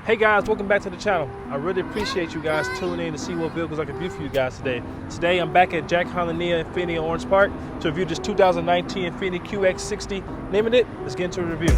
Hey guys, welcome back to the channel. I really appreciate you guys tuning in to see what vehicles I can review for you guys today. Today I'm back at Jack Honda Infiniti Orange Park to review this 2019 Infiniti QX60 Limited. Let's get into the review.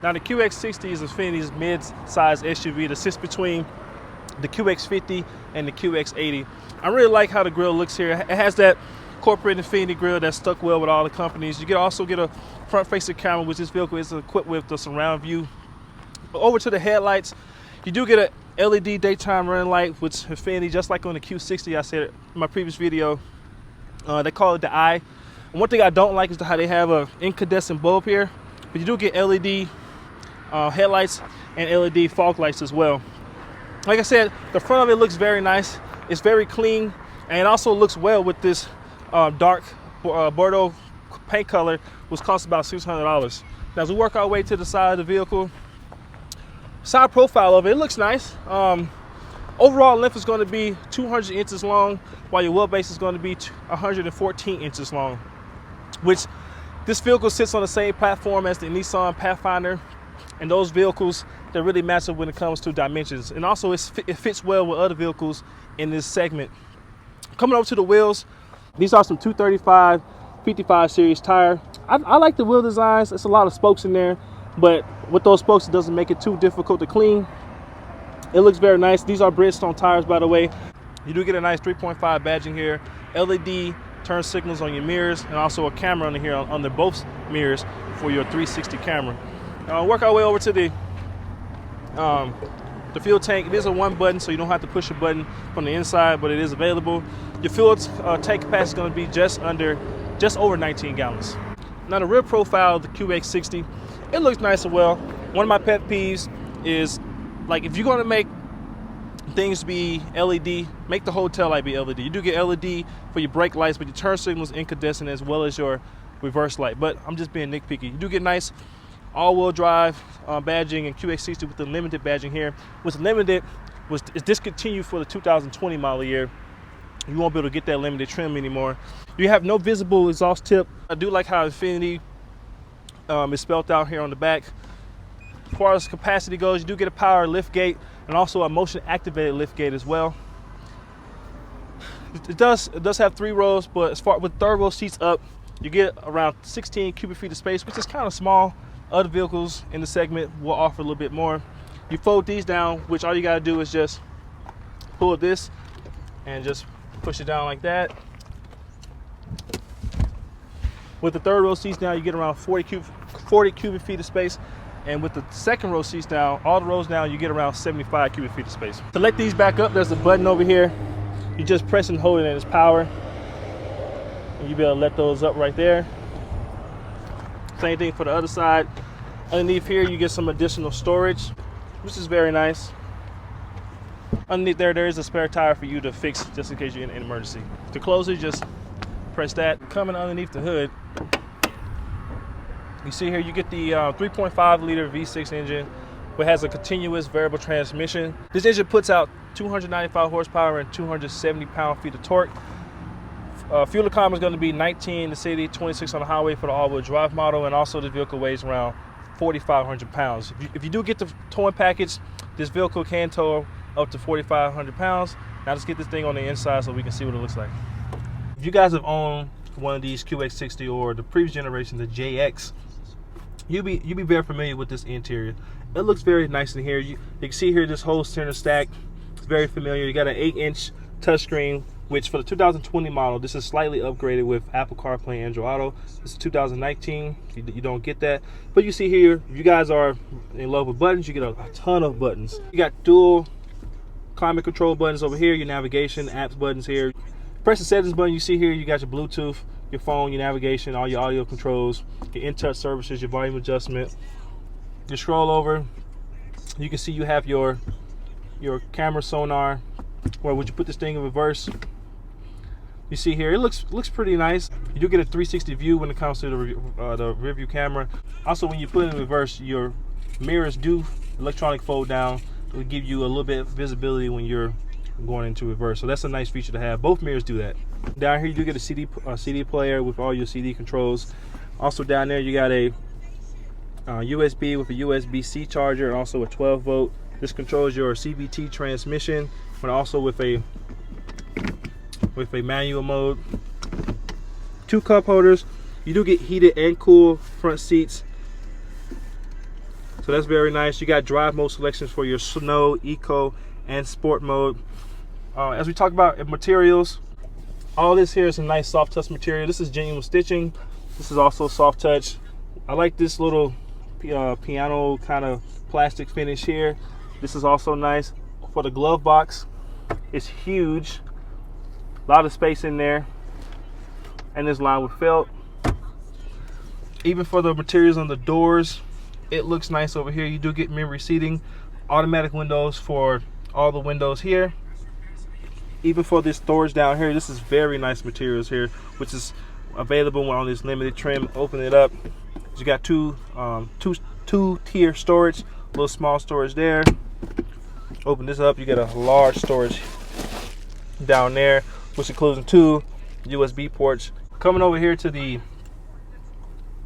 Now the QX60 is Infiniti's mid-size SUV that sits between the QX50 and the QX80. I really like how the grille looks here. It has that corporate Infiniti grille that's stuck well with all the companies. You also get a front-facing camera, which this vehicle is equipped with the surround view. But over to the headlights, you do get a LED daytime running light, which Infiniti, just like on the Q60, I said in my previous video, they call it the eye. And one thing I don't like is how they have an incandescent bulb here, but you do get LED headlights and LED fog lights as well. Like I said, the front of it looks very nice. It's very clean, and it also looks well with this dark Bordeaux paint color, which costs about $600. Now as we work our way to the side of the vehicle, side profile of it, it looks nice. Overall length is going to be 200 inches long, while your wheelbase is going to be 114 inches long, which this vehicle sits on the same platform as the Nissan Pathfinder. And those vehicles, they're really massive when it comes to dimensions. And also it fits well with other vehicles in this segment. Coming over to the wheels, these are some 235 55 series tire. I like the wheel designs. It's a lot of spokes in there, but with those spokes, it doesn't make it too difficult to clean. It looks very nice. These are Bridgestone tires, by the way. You do get a nice 3.5 badging here, LED turn signals on your mirrors, and also a camera on here on both mirrors for your 360 camera. Work our way over to the fuel tank. It is a one button, so you don't have to push a button from the inside, but it is available. Your fuel tank capacity is going to be just over 19 gallons. Now the rear profile of the QX60, it looks nice and well. One of my pet peeves is, like, if you're going to make things be LED, make the whole tail light be LED. You do get LED for your brake lights, but your turn signals incandescent as well as your reverse light. But I'm just being nitpicky. You do get nice all-wheel drive badging and QX60 with the limited badging here. What's limited is discontinued for the 2020 model year. You won't be able to get that limited trim anymore. You have no visible exhaust tip. I do like how Infiniti is spelled out here on the back. As far as capacity goes, you do get a power lift gate and also a motion activated lift gate as well. It does have 3 rows, but as far with third row seats up, you get around 16 cubic feet of space, which is kind of small. Other vehicles in the segment will offer a little bit more. You fold these down, which all you gotta do is just pull this and just push it down like that. With the third row seats down, you get around 40 cubic feet of space. And with the second row seats down, all the rows down, you get around 75 cubic feet of space. To let these back up, there's a button over here. You just press and hold it and it's power. And you'll be able to let those up right there. Same thing for the other side. Underneath here, you get some additional storage, which is very nice. Underneath there is a spare tire for you to fix just in case you're in an emergency. To close it, just press that. Coming underneath the hood, you see here you get the 3.5 liter V6 engine, which has a continuous variable transmission. This engine puts out 295 horsepower and 270 pound-feet of torque. Fuel economy is going to be 19 in the city, 26 on the highway for the all-wheel drive model, and also the vehicle weighs around 4,500 pounds. If you do get the towing package, this vehicle can tow up to 4,500 pounds. Now let's get this thing on the inside so we can see what it looks like. If you guys have owned one of these QX60 or the previous generation, the JX, you'll be very familiar with this interior. It looks very nice in here. You can see here this whole center stack. It's very familiar. You got an 8-inch touchscreen, which for the 2020 model, this is slightly upgraded with Apple CarPlay and Android Auto. This is 2019, you don't get that. But you see here, if you guys are in love with buttons, you get a ton of buttons. You got dual climate control buttons over here, your navigation, apps buttons here. Press the settings button, you see here, you got your Bluetooth, your phone, your navigation, all your audio controls, your in-touch services, your volume adjustment. You scroll over, you can see you have your camera sonar, where would you put this thing in reverse. You see here, it looks pretty nice. You do get a 360 view when it comes to the rear view camera. Also, when you put it in reverse, your mirrors do electronic fold down. It will give you a little bit of visibility when you're going into reverse. So that's a nice feature to have. Both mirrors do that. Down here, you do get a CD player with all your CD controls. Also down there, you got a USB with a USB-C charger and also a 12 volt. This controls your CVT transmission, but also with a manual mode. 2 cup holders. You do get heated and cool front seats, so that's very nice. You got drive mode selections for your snow, eco, and sport mode. As we talk about materials, all this here is a nice soft touch material. This is genuine stitching. This is also soft touch. I like this little piano kind of plastic finish here. This is also nice. For the glove box, it's huge. A lot of space in there, and it's lined with felt. Even for the materials on the doors, it looks nice over here. You do get memory seating, automatic windows for all the windows here. Even for this storage down here, this is very nice materials here, which is available on this limited trim. Open it up, you got two tier storage, little small storage there. Open this up, you get a large storage down there, which includes 2 USB ports. Coming over here to the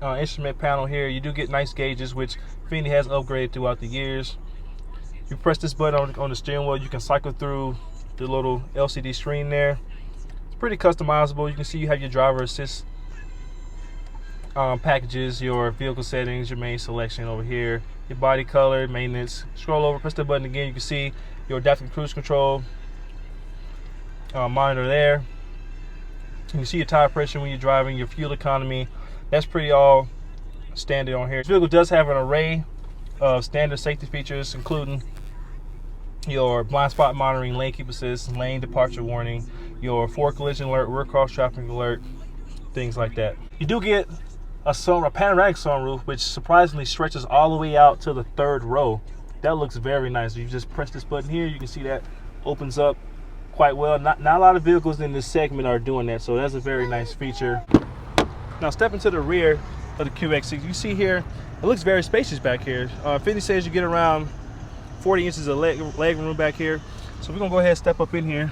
instrument panel here, you do get nice gauges, which Infiniti has upgraded throughout the years. You press this button on the steering wheel, you can cycle through the little LCD screen there. It's pretty customizable. You can see you have your driver assist packages, your vehicle settings, your main selection over here, your body color, maintenance. Scroll over, press the button again, you can see your adaptive cruise control monitor there. You can see your tire pressure when you're driving, your fuel economy. That's pretty all standard on here. This vehicle does have an array of standard safety features, including your blind spot monitoring, lane keep assist, lane departure warning, your forward collision alert, rear cross traffic alert, things like that. You do get a panoramic sunroof, which surprisingly stretches all the way out to the 3rd row. That looks very nice. You just press this button here, you can see that opens up quite well. Not a lot of vehicles in this segment are doing that, so that's a very nice feature. Now stepping to the rear of the QX60, you see here, it looks very spacious back here. Infiniti says you get around 40 inches of leg room back here. So we're gonna go ahead and step up in here.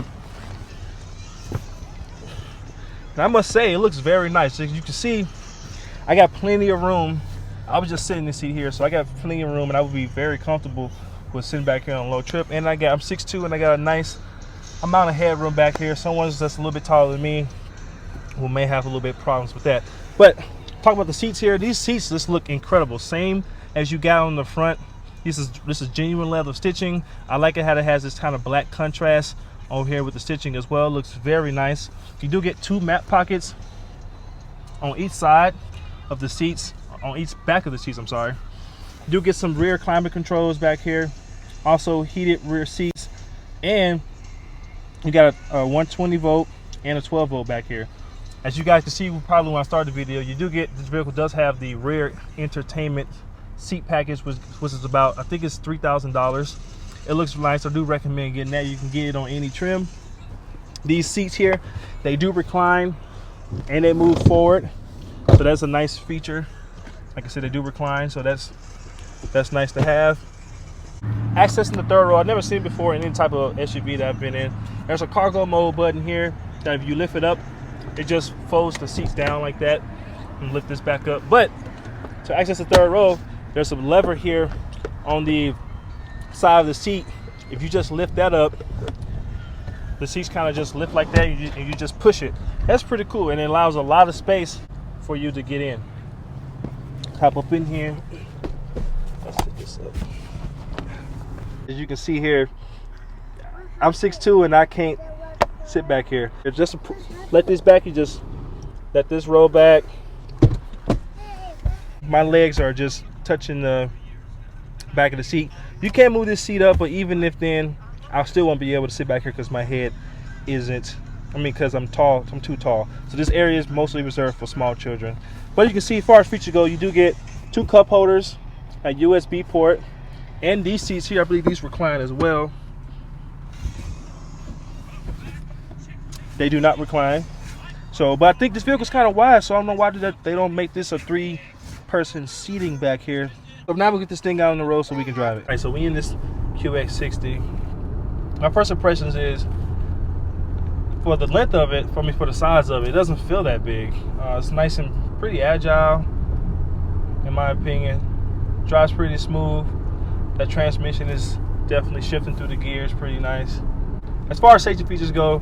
And I must say, it looks very nice. As you can see, I got plenty of room. I was just sitting in the seat here, so I got plenty of room, and I would be very comfortable with sitting back here on a low trip. And I'm 6'2", and I got a nice amount of headroom back here. Someone that's a little bit taller than me who may have a little bit of problems with that. But talk about the seats here. These seats just look incredible. Same as you got on the front. This is genuine leather stitching. I like it how it has this kind of black contrast over here with the stitching as well. Looks very nice. You do get 2 map pockets on each side of the seats, on each back of the seats, I'm sorry. You do get some rear climate controls back here. Also heated rear seats, and you got a 120 volt and a 12 volt back here. As you guys can see, probably when I started the video, you do get, this vehicle does have the rear entertainment seat package, which is about, I think it's $3,000. It looks nice. I do recommend getting that. You can get it on any trim. These seats here, they do recline and they move forward, so that's a nice feature. Like I said, they do recline, so that's nice to have. Accessing the 3rd row, I've never seen before in any type of SUV that I've been in. There's a cargo mode button here that if you lift it up, it just folds the seats down like that and lift this back up. But to access the 3rd row, there's a lever here on the side of the seat. If you just lift that up, the seats kind of just lift like that, and you just push it. That's pretty cool, and it allows a lot of space for you to get in. Hop up in here. Let's set this up. As you can see here, I'm 6'2", and I can't sit back here. Just let this back, you just let this roll back. My legs are just touching the back of the seat. You can move this seat up, but even if then, I still won't be able to sit back here because my head isn't I mean, because I'm tall, I'm too tall. So this area is mostly reserved for small children. But you can see, as far as features go, you do get 2 cup holders, a USB port, and these seats here, I believe these recline as well. They do not recline. So, but I think this vehicle's kind of wide, so I don't know why they don't make this a 3-person seating back here. So now we'll get this thing out on the road so we can drive it. All right, so we in this QX60. My first impressions is, for the length of it, for the size of it, it doesn't feel that big. It's nice and pretty agile, in my opinion. Drives pretty smooth. That transmission is definitely shifting through the gears pretty nice. As far as safety features go,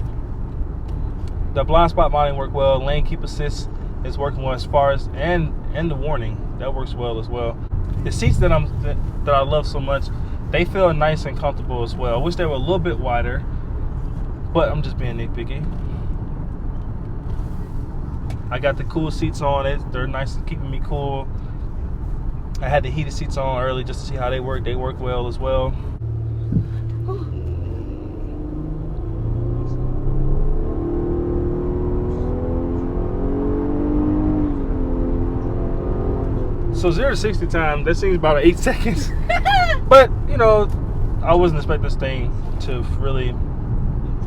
the blind spot mounting work well. Lane keep assist is working well, as far as and the warning that works well as well. The seats that I love so much, they feel nice and comfortable as well. I wish they were a little bit wider, but I'm just being nitpicky. I got the cool seats on it. They're nice and keeping me cool. I had the heated seats on early just to see how they work. They work well as well. So 0 to 60 time, that seems about 8 seconds. But, you know, I wasn't expecting this thing to really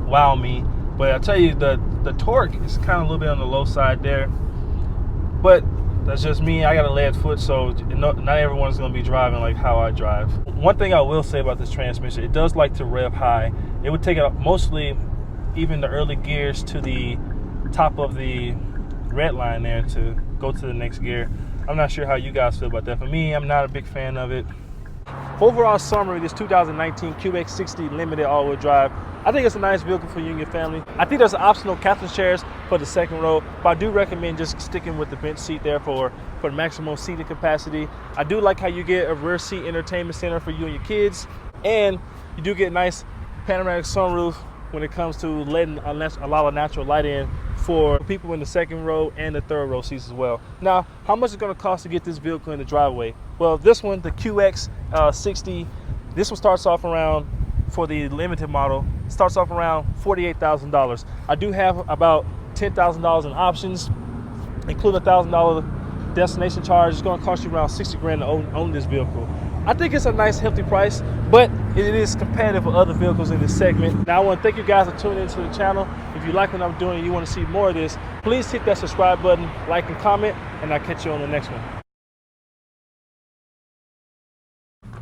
wow me. But I tell you, the torque is kind of a little bit on the low side there. But that's just me. I got a lead foot, so not everyone's going to be driving like how I drive. One thing I will say about this transmission, it does like to rev high. It would take it up mostly even the early gears to the top of the red line there to go to the next gear. I'm not sure how you guys feel about that. For me, I'm not a big fan of it. Overall summary, this 2019 QX60 Limited all-wheel drive, I think it's a nice vehicle for you and your family. I think there's optional captain chairs for the second row, but I do recommend just sticking with the bench seat there for the maximum seating capacity. I do like how you get a rear seat entertainment center for you and your kids, and you do get a nice panoramic sunroof when it comes to letting a lot of natural light in for people in the second row and the third row seats as well. Now, how much is it going to cost to get this vehicle in the driveway? Well, this one, the QX60, this one starts off around, for the limited model, starts off around $48,000. I do have about $10,000 in options, including a $1,000 destination charge. It's going to cost you around 60 grand to own this vehicle. I think it's a nice, healthy price, but it is competitive with other vehicles in this segment. Now, I want to thank you guys for tuning into the channel. If you like what I'm doing and you want to see more of this, please hit that subscribe button, like and comment, and I'll catch you on the next one.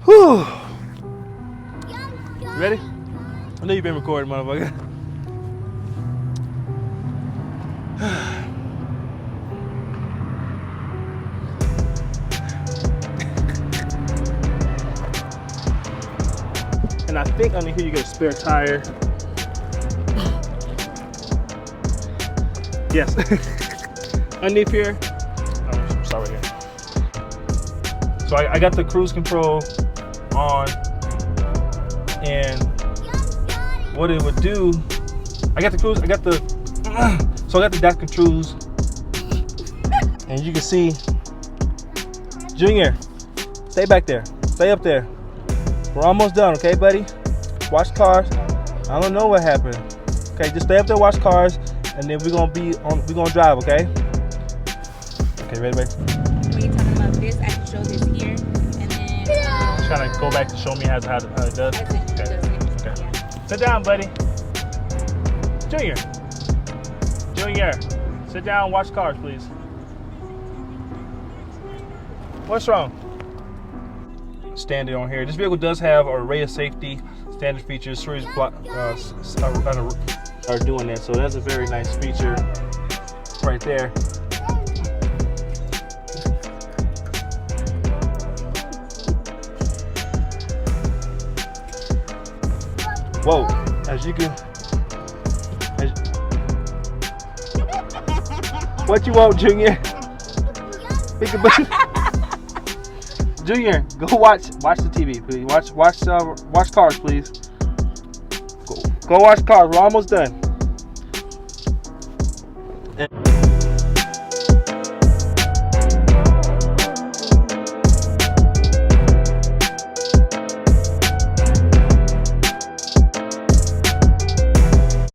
Whew. You ready? I know you've been recording, motherfucker. And I think under here you get a spare tire. Yes. Underneath here. Oh, sorry here. So I got the cruise control on, and what it would do, I got the adaptive cruise, and you can see, Junior, stay back there, stay up there. We're almost done, okay, buddy? Watch cars. I don't know what happened. Okay, just stay up there, watch cars, and then we're gonna drive, okay? Okay, ready, baby? When you're talking about this, I can show this here, and then Trying to go back to show me how it does. Okay. Yeah. Sit down, buddy. Junior, sit down, watch cars, please. What's wrong? Standard on here. This vehicle does have an array of safety standard features. Series block are doing that, so that's a very nice feature right there. Whoa! As you can. What you want, Junior? Junior, go watch the TV, please. Watch cars, please. Go watch cars. We're almost done.